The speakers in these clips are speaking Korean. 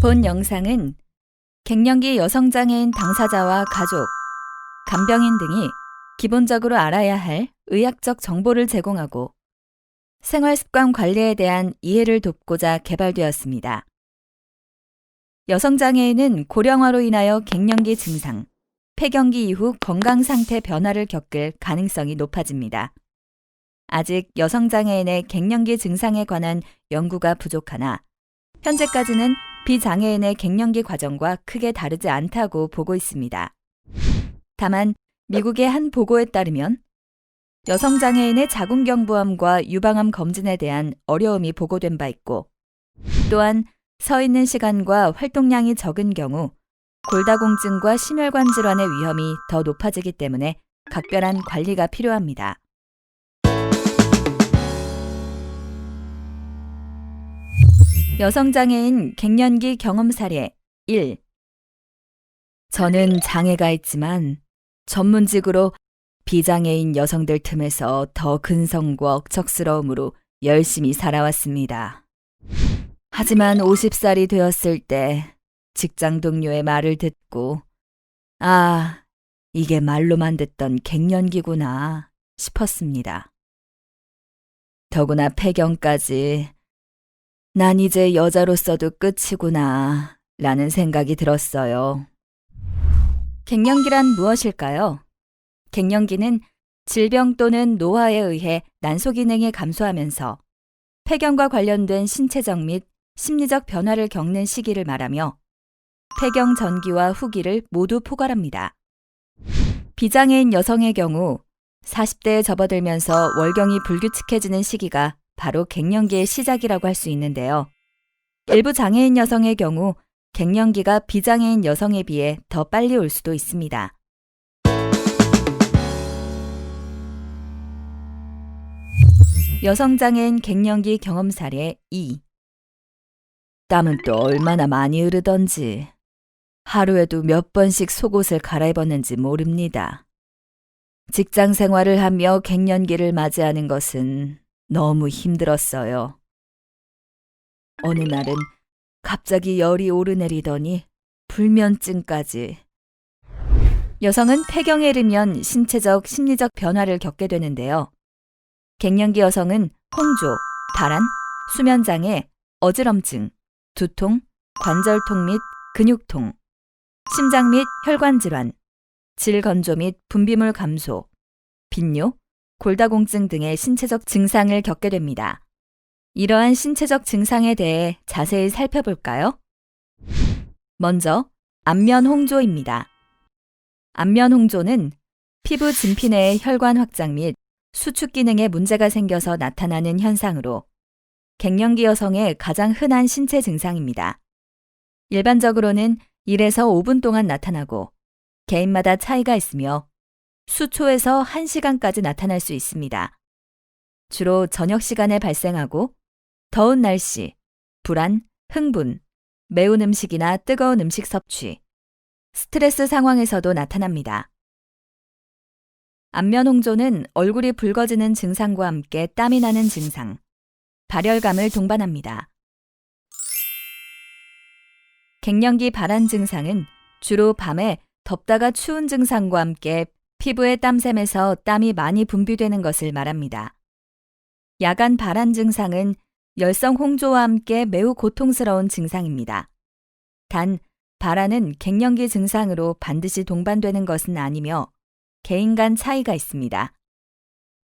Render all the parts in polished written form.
본 영상은 갱년기 여성장애인 당사자와 가족, 간병인 등이 기본적으로 알아야 할 의학적 정보를 제공하고 생활습관 관리에 대한 이해를 돕고자 개발되었습니다. 여성장애인은 고령화로 인하여 갱년기 증상, 폐경기 이후 건강 상태 변화를 겪을 가능성이 높아집니다. 아직 여성장애인의 갱년기 증상에 관한 연구가 부족하나 현재까지는 비장애인의 갱년기 과정과 크게 다르지 않다고 보고 있습니다. 다만 미국의 한 보고에 따르면 여성장애인의 자궁경부암과 유방암 검진에 대한 어려움이 보고된 바 있고, 또한 서 있는 시간과 활동량이 적은 경우 골다공증과 심혈관 질환의 위험이 더 높아지기 때문에 각별한 관리가 필요합니다. 여성장애인 갱년기 경험 사례 1. 저는 장애가 있지만 전문직으로 비장애인 여성들 틈에서 더 근성과 억척스러움으로 열심히 살아왔습니다. 하지만 50살이 되었을 때 직장 동료의 말을 듣고 이게 말로만 듣던 갱년기구나 싶었습니다. 더구나 폐경까지 난 이제 여자로서도 끝이구나 라는 생각이 들었어요. 갱년기란 무엇일까요? 갱년기는 질병 또는 노화에 의해 난소 기능이 감소하면서 폐경과 관련된 신체적 및 심리적 변화를 겪는 시기를 말하며 폐경 전기와 후기를 모두 포괄합니다. 비장애인 여성의 경우 40대에 접어들면서 월경이 불규칙해지는 시기가 바로 갱년기의 시작이라고 할 수 있는데요. 일부 장애인 여성의 경우 갱년기가 비장애인 여성에 비해 더 빨리 올 수도 있습니다. 여성장애인 갱년기 경험 사례 2. 땀은 또 얼마나 많이 흐르던지 하루에도 몇 번씩 속옷을 갈아입었는지 모릅니다. 직장 생활을 하며 갱년기를 맞이하는 것은 너무 힘들었어요. 어느 날은 갑자기 열이 오르내리더니 불면증까지. 여성은 폐경에 이르면 신체적, 심리적 변화를 겪게 되는데요. 갱년기 여성은 홍조, 발한, 수면장애, 어지럼증, 두통, 관절통 및 근육통, 심장 및 혈관 질환, 질건조 및 분비물 감소, 빈뇨, 골다공증 등의 신체적 증상을 겪게 됩니다. 이러한 신체적 증상에 대해 자세히 살펴볼까요? 먼저 안면 홍조입니다. 안면 홍조는 피부 진피 내의 혈관 확장 및 수축 기능에 문제가 생겨서 나타나는 현상으로 갱년기 여성의 가장 흔한 신체 증상입니다. 일반적으로는 1에서 5분 동안 나타나고 개인마다 차이가 있으며 수초에서 1시간까지 나타날 수 있습니다. 주로 저녁 시간에 발생하고 더운 날씨, 불안, 흥분, 매운 음식이나 뜨거운 음식 섭취, 스트레스 상황에서도 나타납니다. 안면 홍조는 얼굴이 붉어지는 증상과 함께 땀이 나는 증상, 발열감을 동반합니다. 갱년기 발한 증상은 주로 밤에 덥다가 추운 증상과 함께 피부의 땀샘에서 땀이 많이 분비되는 것을 말합니다. 야간 발한 증상은 열성 홍조와 함께 매우 고통스러운 증상입니다. 단, 발한은 갱년기 증상으로 반드시 동반되는 것은 아니며 개인 간 차이가 있습니다.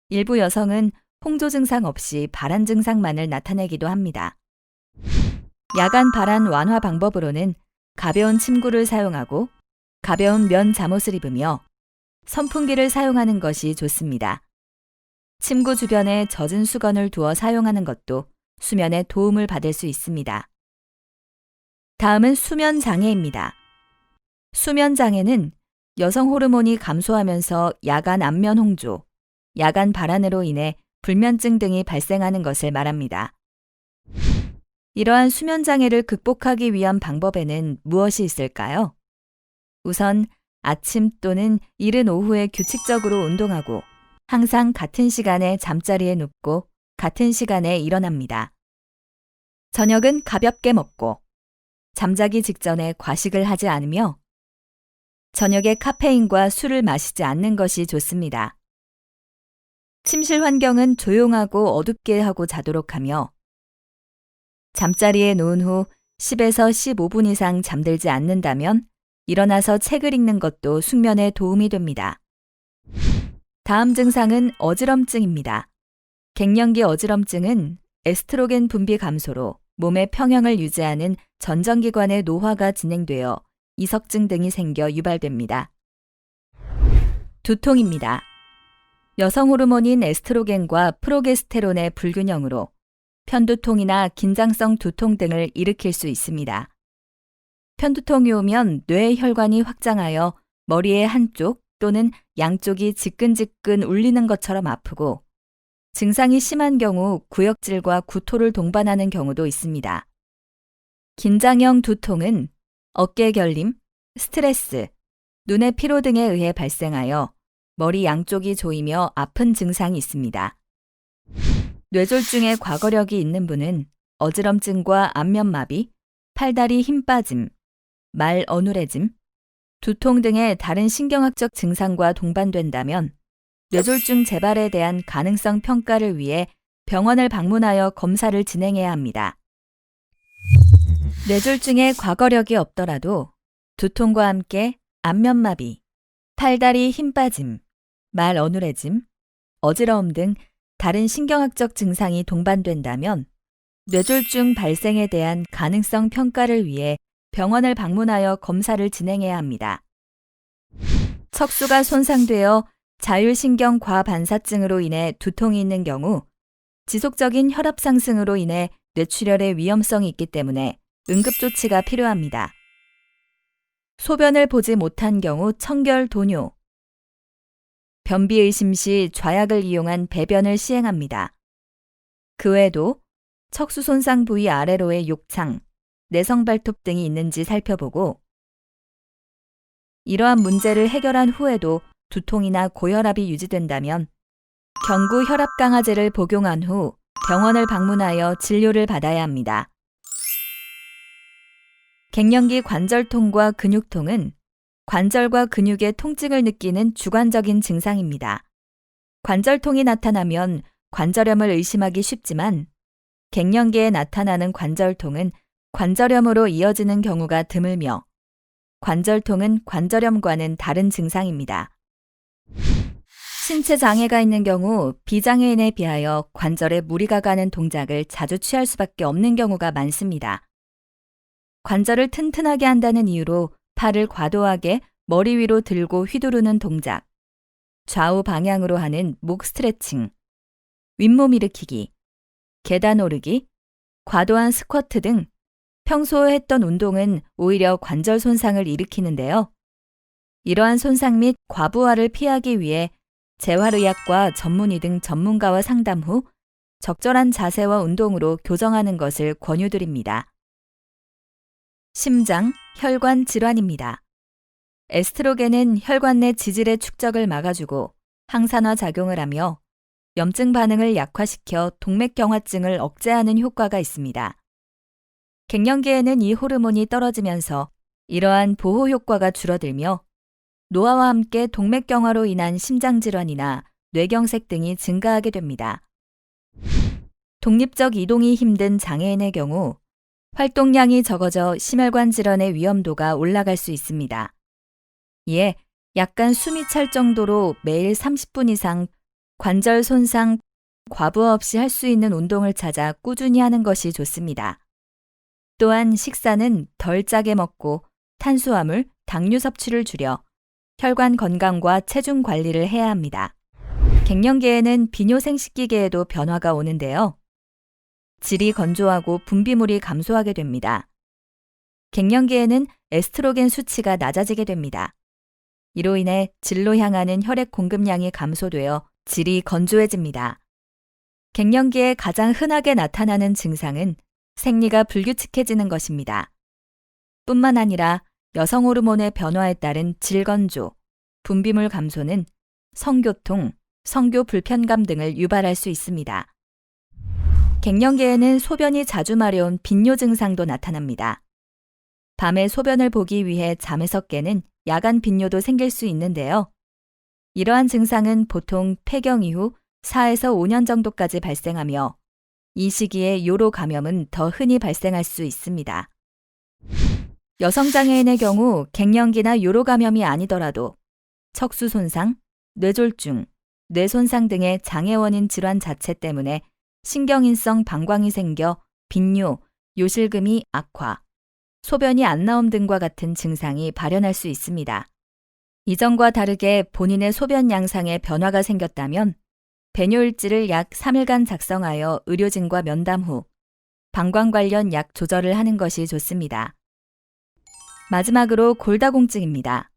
일부 여성은 홍조 증상 없이 발한 증상만을 나타내기도 합니다. 야간 발한 완화 방법으로는 가벼운 침구를 사용하고 가벼운 면 잠옷을 입으며 선풍기를 사용하는 것이 좋습니다. 침구 주변에 젖은 수건을 두어 사용하는 것도 수면에 도움을 받을 수 있습니다. 다음은 수면 장애입니다. 수면 장애는 여성 호르몬이 감소하면서 야간 안면 홍조, 야간 발한으로 인해 불면증 등이 발생하는 것을 말합니다. 이러한 수면 장애를 극복하기 위한 방법에는 무엇이 있을까요? 우선 아침 또는 이른 오후에 규칙적으로 운동하고 항상 같은 시간에 잠자리에 눕고 같은 시간에 일어납니다. 저녁은 가볍게 먹고 잠자기 직전에 과식을 하지 않으며 저녁에 카페인과 술을 마시지 않는 것이 좋습니다. 침실 환경은 조용하고 어둡게 하고 자도록 하며 잠자리에 누운 후 10에서 15분 이상 잠들지 않는다면 일어나서 책을 읽는 것도 숙면에 도움이 됩니다. 다음 증상은 어지럼증입니다. 갱년기 어지럼증은 에스트로겐 분비 감소로 몸의 평형을 유지하는 전정기관의 노화가 진행되어 이석증 등이 생겨 유발됩니다. 두통입니다. 여성 호르몬인 에스트로겐과 프로게스테론의 불균형으로 편두통이나 긴장성 두통 등을 일으킬 수 있습니다. 편두통이 오면 뇌의 혈관이 확장하여 머리의 한쪽 또는 양쪽이 지끈지끈 울리는 것처럼 아프고 증상이 심한 경우 구역질과 구토를 동반하는 경우도 있습니다. 긴장형 두통은 어깨 결림, 스트레스, 눈의 피로 등에 의해 발생하여 머리 양쪽이 조이며 아픈 증상이 있습니다. 뇌졸중의 과거력이 있는 분은 어지럼증과 안면마비, 팔다리 힘 빠짐, 말 어눌해짐, 두통 등의 다른 신경학적 증상과 동반된다면 뇌졸중 재발에 대한 가능성 평가를 위해 병원을 방문하여 검사를 진행해야 합니다. 뇌졸중의 과거력이 없더라도 두통과 함께 안면마비, 팔다리 힘 빠짐, 말 어눌해짐, 어지러움 등 다른 신경학적 증상이 동반된다면 뇌졸중 발생에 대한 가능성 평가를 위해 병원을 방문하여 검사를 진행해야 합니다. 척수가 손상되어 자율신경 과반사증으로 인해 두통이 있는 경우 지속적인 혈압 상승으로 인해 뇌출혈의 위험성이 있기 때문에 응급조치가 필요합니다. 소변을 보지 못한 경우 청결 도뇨, 변비 의심 시 좌약을 이용한 배변을 시행합니다. 그 외에도 척수 손상 부위 아래로의 욕창, 내성 발톱 등이 있는지 살펴보고 이러한 문제를 해결한 후에도 두통이나 고혈압이 유지된다면 경구 혈압 강화제를 복용한 후 병원을 방문하여 진료를 받아야 합니다. 갱년기 관절통과 근육통은 관절과 근육의 통증을 느끼는 주관적인 증상입니다. 관절통이 나타나면 관절염을 의심하기 쉽지만 갱년기에 나타나는 관절통은 관절염으로 이어지는 경우가 드물며 관절통은 관절염과는 다른 증상입니다. 신체 장애가 있는 경우 비장애인에 비하여 관절에 무리가 가는 동작을 자주 취할 수밖에 없는 경우가 많습니다. 관절을 튼튼하게 한다는 이유로 팔을 과도하게 머리 위로 들고 휘두르는 동작, 좌우 방향으로 하는 목 스트레칭, 윗몸 일으키기, 계단 오르기, 과도한 스쿼트 등 평소에 했던 운동은 오히려 관절 손상을 일으키는데요. 이러한 손상 및 과부하를 피하기 위해 재활의학과 전문의 등 전문가와 상담 후 적절한 자세와 운동으로 교정하는 것을 권유드립니다. 심장, 혈관 질환입니다. 에스트로겐은 혈관 내 지질의 축적을 막아주고 항산화 작용을 하며 염증 반응을 약화시켜 동맥경화증을 억제하는 효과가 있습니다. 갱년기에는 이 호르몬이 떨어지면서 이러한 보호 효과가 줄어들며 노화와 함께 동맥경화로 인한 심장질환이나 뇌경색 등이 증가하게 됩니다. 독립적 이동이 힘든 장애인의 경우 활동량이 적어져 심혈관 질환의 위험도가 올라갈 수 있습니다. 이에 약간 숨이 찰 정도로 매일 30분 이상 관절 손상, 과부하 없이 할 수 있는 운동을 찾아 꾸준히 하는 것이 좋습니다. 또한 식사는 덜 짜게 먹고 탄수화물, 당류 섭취를 줄여 혈관 건강과 체중 관리를 해야 합니다. 갱년기에는 비뇨생식기계에도 변화가 오는데요. 질이 건조하고 분비물이 감소하게 됩니다. 갱년기에는 에스트로겐 수치가 낮아지게 됩니다. 이로 인해 질로 향하는 혈액 공급량이 감소되어 질이 건조해집니다. 갱년기에 가장 흔하게 나타나는 증상은 생리가 불규칙해지는 것입니다. 뿐만 아니라 여성 호르몬의 변화에 따른 질건조, 분비물 감소는 성교통, 성교 불편감 등을 유발할 수 있습니다. 갱년기에는 소변이 자주 마려운 빈뇨 증상도 나타납니다. 밤에 소변을 보기 위해 잠에서 깨는 야간 빈뇨도 생길 수 있는데요. 이러한 증상은 보통 폐경 이후 4에서 5년 정도까지 발생하며 이 시기에 요로 감염은 더 흔히 발생할 수 있습니다. 여성 장애인의 경우 갱년기나 요로 감염이 아니더라도 척수 손상, 뇌졸중, 뇌 손상 등의 장애 원인 질환 자체 때문에 신경인성 방광이 생겨 빈뇨, 요실금이 악화, 소변이 안 나옴 등과 같은 증상이 발현할 수 있습니다. 이전과 다르게 본인의 소변 양상에 변화가 생겼다면 배뇨일지를 약 3일간 작성하여 의료진과 면담 후 방광 관련 약 조절을 하는 것이 좋습니다. 마지막으로 골다공증입니다.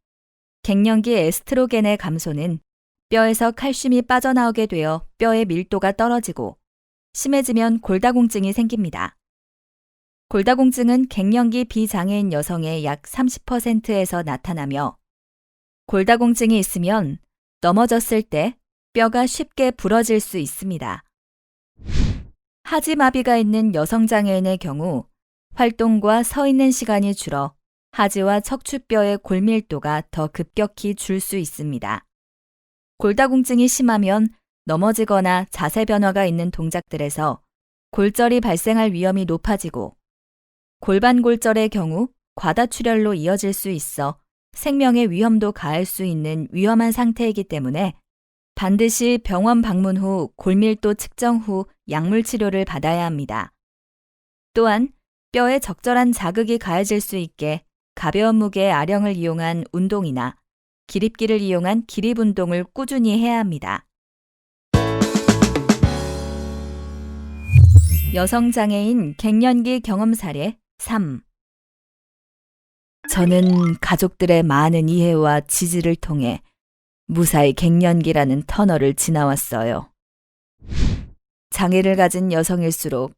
갱년기 에스트로겐의 감소는 뼈에서 칼슘이 빠져나오게 되어 뼈의 밀도가 떨어지고 심해지면 골다공증이 생깁니다. 골다공증은 갱년기 비장애인 여성의 약 30%에서 나타나며 골다공증이 있으면 넘어졌을 때 뼈가 쉽게 부러질 수 있습니다. 하지마비가 있는 여성 장애인의 경우 활동과 서 있는 시간이 줄어 하지와 척추뼈의 골밀도가 더 급격히 줄 수 있습니다. 골다공증이 심하면 넘어지거나 자세 변화가 있는 동작들에서 골절이 발생할 위험이 높아지고 골반골절의 경우 과다출혈로 이어질 수 있어 생명의 위험도 가할 수 있는 위험한 상태이기 때문에 반드시 병원 방문 후 골밀도 측정 후 약물 치료를 받아야 합니다. 또한 뼈에 적절한 자극이 가해질 수 있게 가벼운 무게의 아령을 이용한 운동이나 기립기를 이용한 기립운동을 꾸준히 해야 합니다. 여성 장애인 갱년기 경험 사례 3. 저는 가족들의 많은 이해와 지지를 통해 무사히 갱년기라는 터널을 지나왔어요. 장애를 가진 여성일수록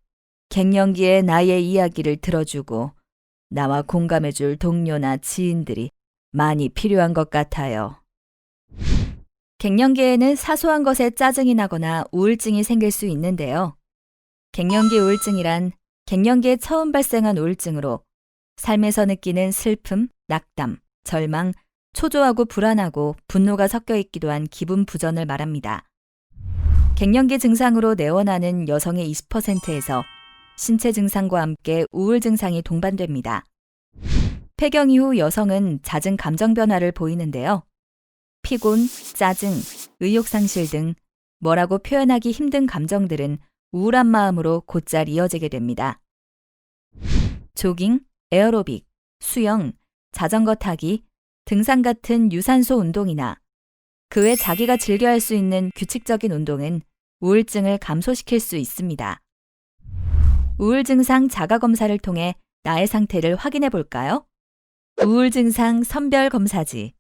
갱년기의 나의 이야기를 들어주고 나와 공감해줄 동료나 지인들이 많이 필요한 것 같아요. 갱년기에는 사소한 것에 짜증이 나거나 우울증이 생길 수 있는데요. 갱년기 우울증이란 갱년기에 처음 발생한 우울증으로 삶에서 느끼는 슬픔, 낙담, 절망, 초조하고 불안하고 분노가 섞여 있기도 한 기분 부전을 말합니다. 갱년기 증상으로 내원하는 여성의 20%에서 신체 증상과 함께 우울 증상이 동반됩니다. 폐경 이후 여성은 잦은 감정 변화를 보이는데요. 피곤, 짜증, 의욕 상실 등 뭐라고 표현하기 힘든 감정들은 우울한 마음으로 곧잘 이어지게 됩니다. 조깅, 에어로빅, 수영, 자전거 타기, 등산 같은 유산소 운동이나 그 외 자기가 즐겨 할 수 있는 규칙적인 운동은 우울증을 감소시킬 수 있습니다. 우울 증상 자가 검사를 통해 나의 상태를 확인해 볼까요? 우울 증상 선별 검사지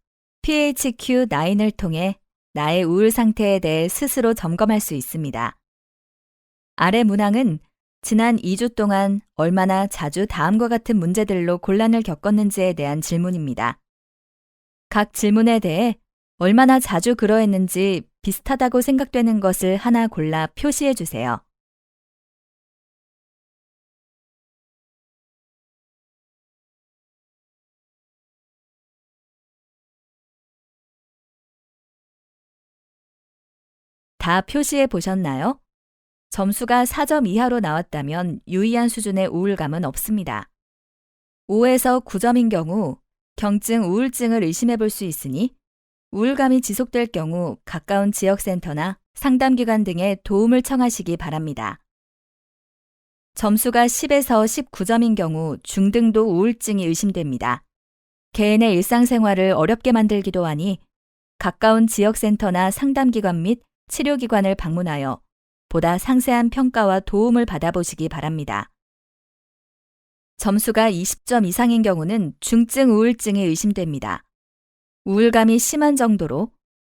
PHQ-9을 통해 나의 우울 상태에 대해 스스로 점검할 수 있습니다. 아래 문항은 지난 2주 동안 얼마나 자주 다음과 같은 문제들로 곤란을 겪었는지에 대한 질문입니다. 각 질문에 대해 얼마나 자주 그러했는지 비슷하다고 생각되는 것을 하나 골라 표시해 주세요. 다 표시해 보셨나요? 점수가 4점 이하로 나왔다면 유의한 수준의 우울감은 없습니다. 5에서 9점인 경우 경증 우울증을 의심해 볼 수 있으니 우울감이 지속될 경우 가까운 지역센터나 상담기관 등에 도움을 청하시기 바랍니다. 점수가 10에서 19점인 경우 중등도 우울증이 의심됩니다. 개인의 일상생활을 어렵게 만들기도 하니 가까운 지역센터나 상담기관 및 치료기관을 방문하여 보다 상세한 평가와 도움을 받아보시기 바랍니다. 점수가 20점 이상인 경우는 중증 우울증이 의심됩니다. 우울감이 심한 정도로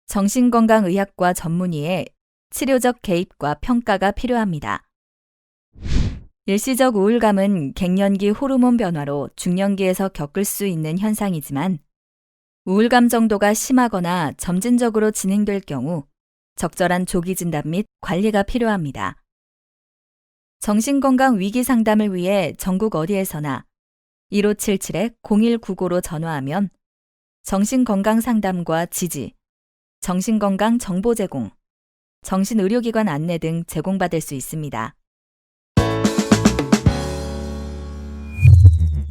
정신건강의학과 전문의의 치료적 개입과 평가가 필요합니다. 일시적 우울감은 갱년기 호르몬 변화로 중년기에서 겪을 수 있는 현상이지만 우울감 정도가 심하거나 점진적으로 진행될 경우 적절한 조기 진단 및 관리가 필요합니다. 정신건강 위기 상담을 위해 전국 어디에서나 1577-0199로 전화하면 정신건강 상담과 지지, 정신건강 정보 제공, 정신의료기관 안내 등 제공받을 수 있습니다.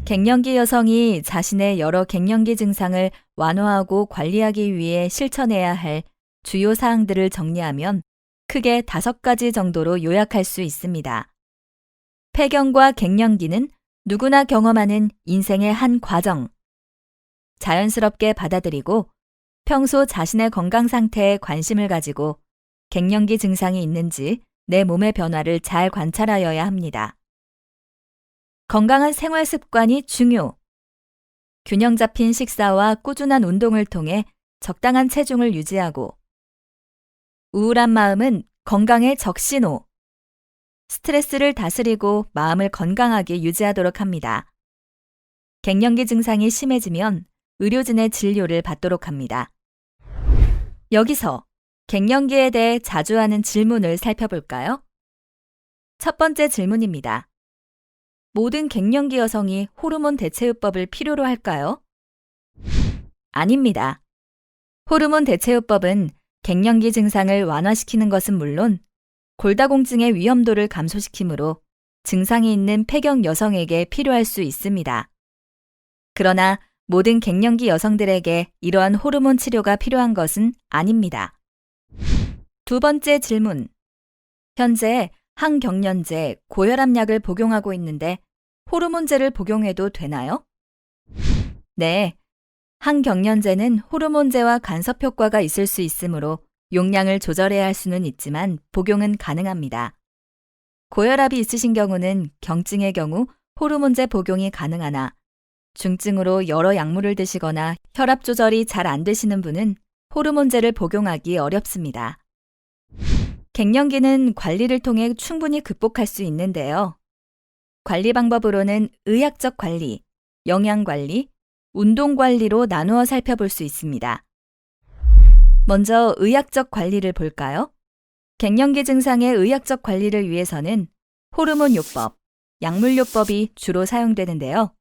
갱년기 여성이 자신의 여러 갱년기 증상을 완화하고 관리하기 위해 실천해야 할 주요 사항들을 정리하면 크게 5가지 정도로 요약할 수 있습니다. 폐경과 갱년기는 누구나 경험하는 인생의 한 과정. 자연스럽게 받아들이고 평소 자신의 건강 상태에 관심을 가지고 갱년기 증상이 있는지 내 몸의 변화를 잘 관찰하여야 합니다. 건강한 생활 습관이 중요. 균형 잡힌 식사와 꾸준한 운동을 통해 적당한 체중을 유지하고 우울한 마음은 건강의 적신호. 스트레스를 다스리고 마음을 건강하게 유지하도록 합니다. 갱년기 증상이 심해지면 의료진의 진료를 받도록 합니다. 여기서 갱년기에 대해 자주 하는 질문을 살펴볼까요? 첫 번째 질문입니다. 모든 갱년기 여성이 호르몬 대체요법을 필요로 할까요? 아닙니다. 호르몬 대체요법은 갱년기 증상을 완화시키는 것은 물론 골다공증의 위험도를 감소시키므로 증상이 있는 폐경 여성에게 필요할 수 있습니다. 그러나 모든 갱년기 여성들에게 이러한 호르몬 치료가 필요한 것은 아닙니다. 두 번째 질문. 현재 항경련제, 고혈압약을 복용하고 있는데 호르몬제를 복용해도 되나요? 네. 항경련제는 호르몬제와 간섭 효과가 있을 수 있으므로 용량을 조절해야 할 수는 있지만 복용은 가능합니다. 고혈압이 있으신 경우는 경증의 경우 호르몬제 복용이 가능하나 중증으로 여러 약물을 드시거나 혈압 조절이 잘 안 되시는 분은 호르몬제를 복용하기 어렵습니다. 갱년기는 관리를 통해 충분히 극복할 수 있는데요. 관리 방법으로는 의학적 관리, 영양 관리, 운동 관리로 나누어 살펴볼 수 있습니다. 먼저 의학적 관리를 볼까요? 갱년기 증상의 의학적 관리를 위해서는 호르몬요법, 약물요법이 주로 사용되는데요.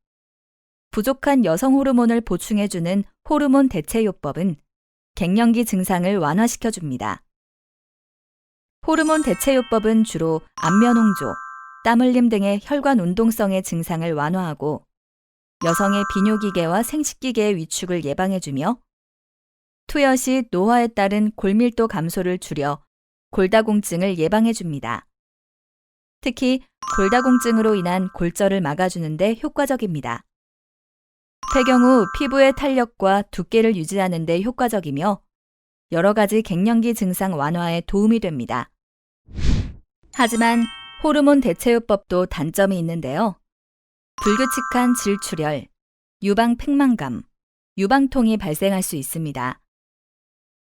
부족한 여성 호르몬을 보충해주는 호르몬 대체요법은 갱년기 증상을 완화시켜줍니다. 호르몬 대체요법은 주로 안면홍조, 땀 흘림 등의 혈관 운동성의 증상을 완화하고 여성의 비뇨기계와 생식기계의 위축을 예방해주며 투여 시 노화에 따른 골밀도 감소를 줄여 골다공증을 예방해줍니다. 특히 골다공증으로 인한 골절을 막아주는 데 효과적입니다. 폐경 후 피부의 탄력과 두께를 유지하는 데 효과적이며 여러 가지 갱년기 증상 완화에 도움이 됩니다. 하지만 호르몬 대체요법도 단점이 있는데요. 불규칙한 질출혈, 유방 팽만감, 유방통이 발생할 수 있습니다.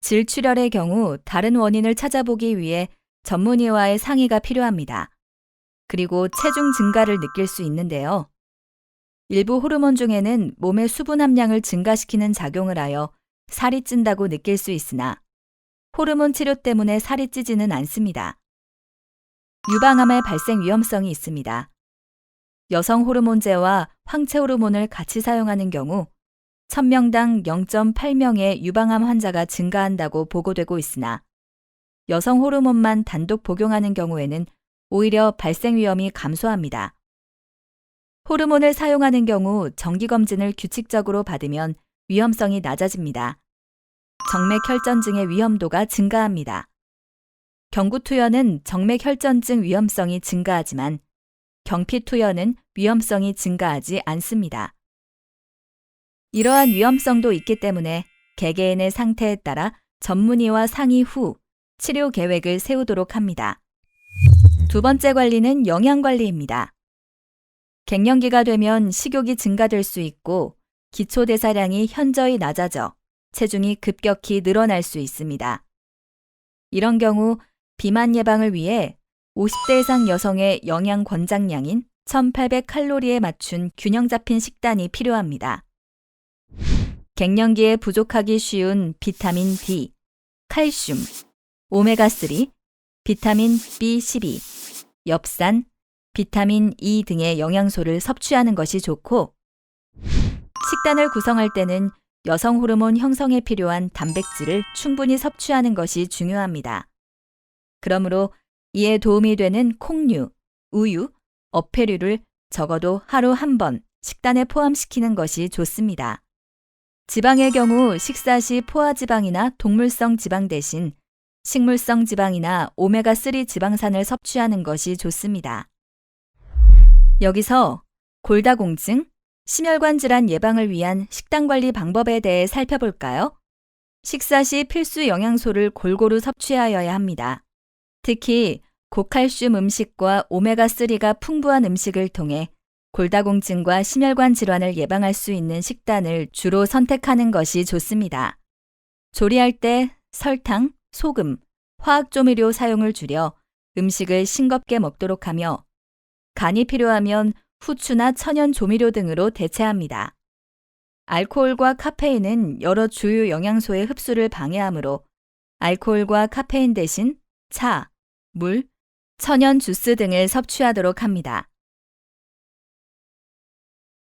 질출혈의 경우 다른 원인을 찾아보기 위해 전문의와의 상의가 필요합니다. 그리고 체중 증가를 느낄 수 있는데요. 일부 호르몬 중에는 몸의 수분 함량을 증가시키는 작용을 하여 살이 찐다고 느낄 수 있으나 호르몬 치료 때문에 살이 찌지는 않습니다. 유방암의 발생 위험성이 있습니다. 여성 호르몬제와 황체 호르몬을 같이 사용하는 경우 1000명당 0.8명의 유방암 환자가 증가한다고 보고되고 있으나 여성 호르몬만 단독 복용하는 경우에는 오히려 발생 위험이 감소합니다. 호르몬을 사용하는 경우 정기검진을 규칙적으로 받으면 위험성이 낮아집니다. 정맥혈전증의 위험도가 증가합니다. 경구투여는 정맥혈전증 위험성이 증가하지만 경피투여는 위험성이 증가하지 않습니다. 이러한 위험성도 있기 때문에 개개인의 상태에 따라 전문의와 상의 후 치료 계획을 세우도록 합니다. 두 번째 관리는 영양관리입니다. 갱년기가 되면 식욕이 증가될 수 있고 기초대사량이 현저히 낮아져 체중이 급격히 늘어날 수 있습니다. 이런 경우 비만 예방을 위해 50대 이상 여성의 영양 권장량인 1800칼로리에 맞춘 균형 잡힌 식단이 필요합니다. 갱년기에 부족하기 쉬운 비타민 D, 칼슘, 오메가3, 비타민 B12, 엽산, 비타민 E 등의 영양소를 섭취하는 것이 좋고 식단을 구성할 때는 여성 호르몬 형성에 필요한 단백질을 충분히 섭취하는 것이 중요합니다. 그러므로 이에 도움이 되는 콩류, 우유, 어패류를 적어도 하루 한 번 식단에 포함시키는 것이 좋습니다. 지방의 경우 식사 시 포화지방이나 동물성 지방 대신 식물성 지방이나 오메가3 지방산을 섭취하는 것이 좋습니다. 여기서 골다공증, 심혈관 질환 예방을 위한 식단 관리 방법에 대해 살펴볼까요? 식사 시 필수 영양소를 골고루 섭취하여야 합니다. 특히 고칼슘 음식과 오메가3가 풍부한 음식을 통해 골다공증과 심혈관 질환을 예방할 수 있는 식단을 주로 선택하는 것이 좋습니다. 조리할 때 설탕, 소금, 화학조미료 사용을 줄여 음식을 싱겁게 먹도록 하며 간이 필요하면 후추나 천연 조미료 등으로 대체합니다. 알코올과 카페인은 여러 주요 영양소의 흡수를 방해하므로 알코올과 카페인 대신 차, 물, 천연 주스 등을 섭취하도록 합니다.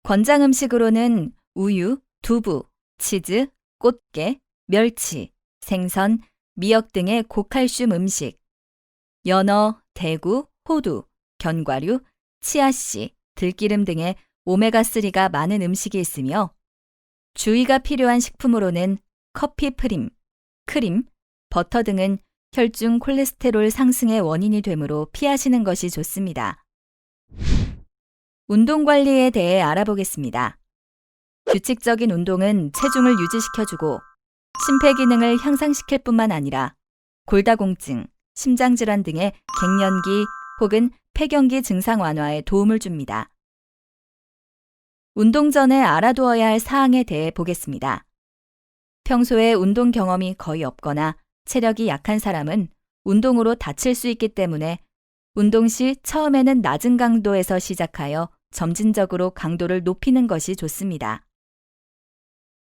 권장 음식으로는 우유, 두부, 치즈, 꽃게, 멸치, 생선, 미역 등의 고칼슘 음식, 연어, 대구, 호두, 견과류, 치아씨, 들기름 등의 오메가3가 많은 음식이 있으며 주의가 필요한 식품으로는 커피 프림, 크림, 버터 등은 혈중 콜레스테롤 상승의 원인이 되므로 피하시는 것이 좋습니다. 운동 관리에 대해 알아보겠습니다. 규칙적인 운동은 체중을 유지시켜주고 심폐기능을 향상시킬 뿐만 아니라 골다공증, 심장질환 등의 갱년기 혹은 폐경기 증상 완화에 도움을 줍니다. 운동 전에 알아두어야 할 사항에 대해 보겠습니다. 평소에 운동 경험이 거의 없거나 체력이 약한 사람은 운동으로 다칠 수 있기 때문에 운동 시 처음에는 낮은 강도에서 시작하여 점진적으로 강도를 높이는 것이 좋습니다.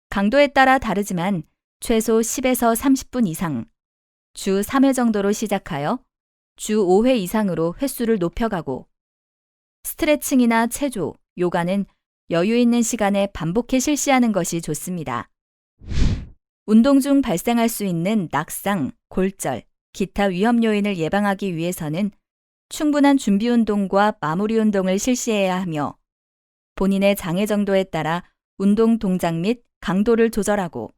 강도에 따라 다르지만 최소 10에서 30분 이상, 주 3회 정도로 시작하여 주 5회 이상으로 횟수를 높여가고 스트레칭이나 체조, 요가는 여유 있는 시간에 반복해 실시하는 것이 좋습니다. 운동 중 발생할 수 있는 낙상, 골절, 기타 위험 요인을 예방하기 위해서는 충분한 준비 운동과 마무리 운동을 실시해야 하며 본인의 장애 정도에 따라 운동 동작 및 강도를 조절하고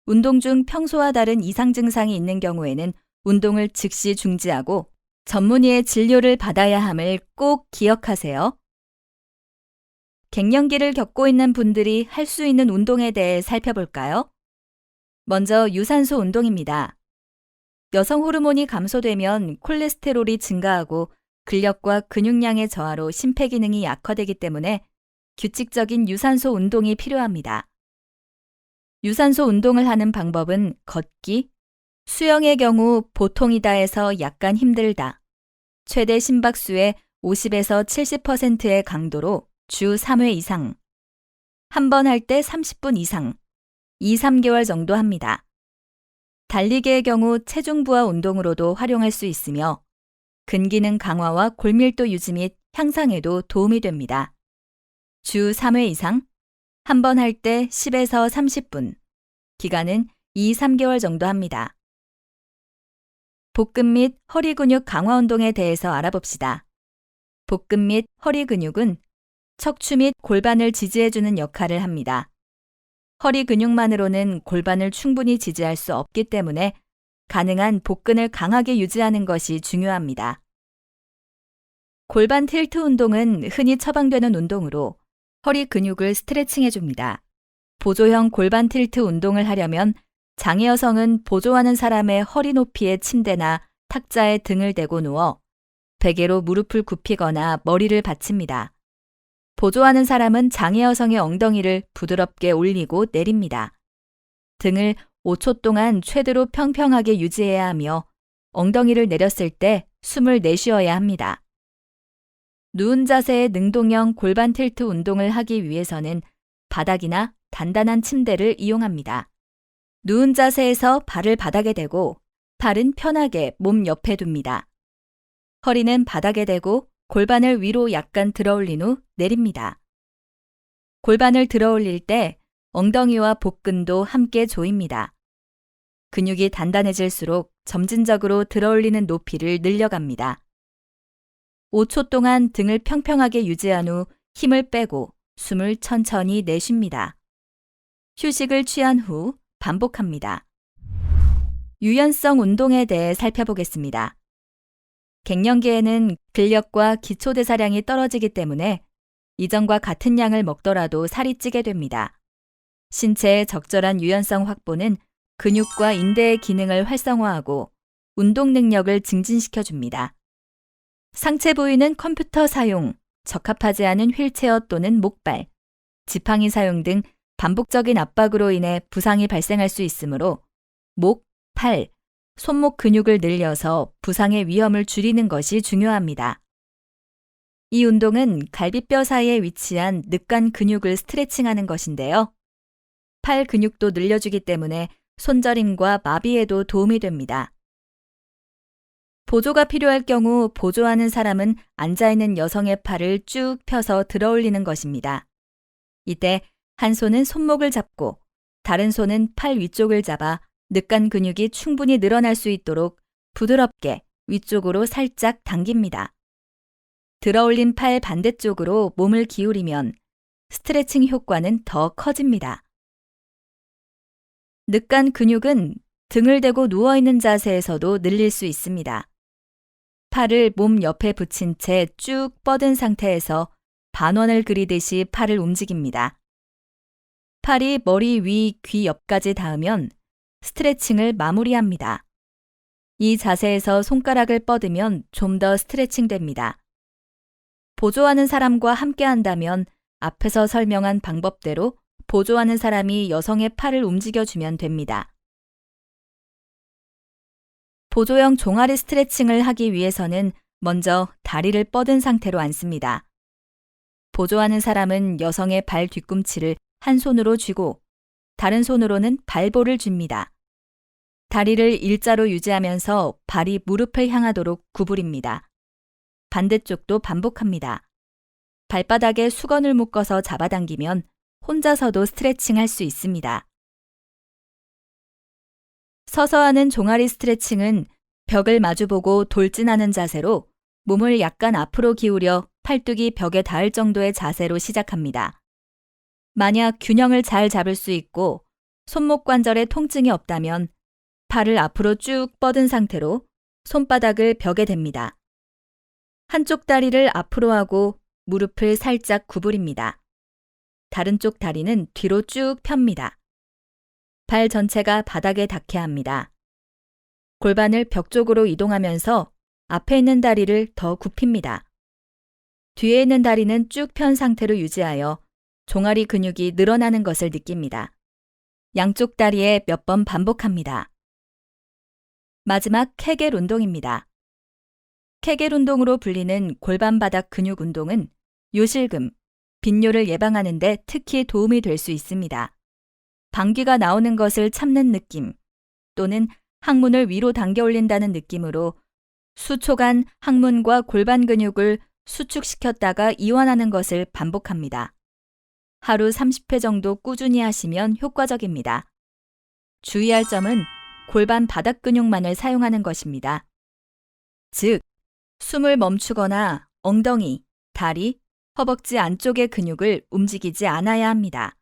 운동 중 평소와 다른 이상 증상이 있는 경우에는 운동을 즉시 중지하고 전문의의 진료를 받아야 함을 꼭 기억하세요. 갱년기를 겪고 있는 분들이 할 수 있는 운동에 대해 살펴볼까요? 먼저 유산소 운동입니다. 여성 호르몬이 감소되면 콜레스테롤이 증가하고 근력과 근육량의 저하로 심폐기능이 약화되기 때문에 규칙적인 유산소 운동이 필요합니다. 유산소 운동을 하는 방법은 걷기, 수영의 경우 보통이다 해서 약간 힘들다, 최대 심박수의 50에서 70%의 강도로 주 3회 이상, 한 번 할 때 30분 이상, 2-3개월 정도 합니다. 달리기의 경우 체중 부하 운동으로도 활용할 수 있으며 근기능 강화와 골밀도 유지 및 향상에도 도움이 됩니다. 주 3회 이상, 한 번 할 때 10에서 30분, 기간은 2-3개월 정도 합니다. 복근 및 허리 근육 강화 운동에 대해서 알아봅시다. 복근 및 허리 근육은 척추 및 골반을 지지해주는 역할을 합니다. 허리 근육만으로는 골반을 충분히 지지할 수 없기 때문에 가능한 복근을 강하게 유지하는 것이 중요합니다. 골반 틸트 운동은 흔히 처방되는 운동으로 허리 근육을 스트레칭해줍니다. 보조형 골반 틸트 운동을 하려면 장애 여성은 보조하는 사람의 허리 높이의 침대나 탁자에 등을 대고 누워 베개로 무릎을 굽히거나 머리를 받칩니다. 보조하는 사람은 장애 여성의 엉덩이를 부드럽게 올리고 내립니다. 등을 5초 동안 최대로 평평하게 유지해야 하며 엉덩이를 내렸을 때 숨을 내쉬어야 합니다. 누운 자세의 능동형 골반 틸트 운동을 하기 위해서는 바닥이나 단단한 침대를 이용합니다. 누운 자세에서 발을 바닥에 대고 팔은 편하게 몸 옆에 둡니다. 허리는 바닥에 대고 골반을 위로 약간 들어올린 후 내립니다. 골반을 들어 올릴 때 엉덩이와 복근도 함께 조입니다. 근육이 단단해질수록 점진적으로 들어 올리는 높이를 늘려갑니다. 5초 동안 등을 평평하게 유지한 후 힘을 빼고 숨을 천천히 내쉽니다. 휴식을 취한 후 반복합니다. 유연성 운동에 대해 살펴보겠습니다. 갱년기에는 근력과 기초대사량이 떨어지기 때문에 이전과 같은 양을 먹더라도 살이 찌게 됩니다. 신체의 적절한 유연성 확보는 근육과 인대의 기능을 활성화하고 운동 능력을 증진시켜줍니다. 상체 부위는 컴퓨터 사용, 적합하지 않은 휠체어 또는 목발, 지팡이 사용 등 반복적인 압박으로 인해 부상이 발생할 수 있으므로 목, 팔, 손목 근육을 늘려서 부상의 위험을 줄이는 것이 중요합니다. 이 운동은 갈비뼈 사이에 위치한 늑간 근육을 스트레칭하는 것인데요. 팔 근육도 늘려주기 때문에 손저림과 마비에도 도움이 됩니다. 보조가 필요할 경우 보조하는 사람은 앉아있는 여성의 팔을 쭉 펴서 들어 올리는 것입니다. 이때 한 손은 손목을 잡고 다른 손은 팔 위쪽을 잡아 늑간 근육이 충분히 늘어날 수 있도록 부드럽게 위쪽으로 살짝 당깁니다. 들어 올린 팔 반대쪽으로 몸을 기울이면 스트레칭 효과는 더 커집니다. 늑간 근육은 등을 대고 누워있는 자세에서도 늘릴 수 있습니다. 팔을 몸 옆에 붙인 채 쭉 뻗은 상태에서 반원을 그리듯이 팔을 움직입니다. 팔이 머리 위, 귀 옆까지 닿으면 스트레칭을 마무리합니다. 이 자세에서 손가락을 뻗으면 좀 더 스트레칭 됩니다. 보조하는 사람과 함께 한다면 앞에서 설명한 방법대로 보조하는 사람이 여성의 팔을 움직여주면 됩니다. 보조형 종아리 스트레칭을 하기 위해서는 먼저 다리를 뻗은 상태로 앉습니다. 보조하는 사람은 여성의 발 뒤꿈치를 한 손으로 쥐고 다른 손으로는 발볼을 줍니다. 다리를 일자로 유지하면서 발이 무릎을 향하도록 구부립니다. 반대쪽도 반복합니다. 발바닥에 수건을 묶어서 잡아당기면 혼자서도 스트레칭할 수 있습니다. 서서 하는 종아리 스트레칭은 벽을 마주보고 돌진하는 자세로 몸을 약간 앞으로 기울여 팔뚝이 벽에 닿을 정도의 자세로 시작합니다. 만약 균형을 잘 잡을 수 있고 손목 관절에 통증이 없다면 팔을 앞으로 쭉 뻗은 상태로 손바닥을 벽에 댑니다. 한쪽 다리를 앞으로 하고 무릎을 살짝 구부립니다. 다른 쪽 다리는 뒤로 쭉 펴니다. 발 전체가 바닥에 닿게 합니다. 골반을 벽 쪽으로 이동하면서 앞에 있는 다리를 더 굽힙니다. 뒤에 있는 다리는 쭉 편 상태로 유지하여 종아리 근육이 늘어나는 것을 느낍니다. 양쪽 다리에 몇 번 반복합니다. 마지막 케겔 운동입니다. 케겔 운동으로 불리는 골반 바닥 근육 운동은 요실금, 빈뇨를 예방하는 데 특히 도움이 될 수 있습니다. 방귀가 나오는 것을 참는 느낌 또는 항문을 위로 당겨 올린다는 느낌으로 수초간 항문과 골반 근육을 수축시켰다가 이완하는 것을 반복합니다. 하루 30회 정도 꾸준히 하시면 효과적입니다. 주의할 점은 골반 바닥 근육만을 사용하는 것입니다. 즉, 숨을 멈추거나 엉덩이, 다리, 허벅지 안쪽의 근육을 움직이지 않아야 합니다.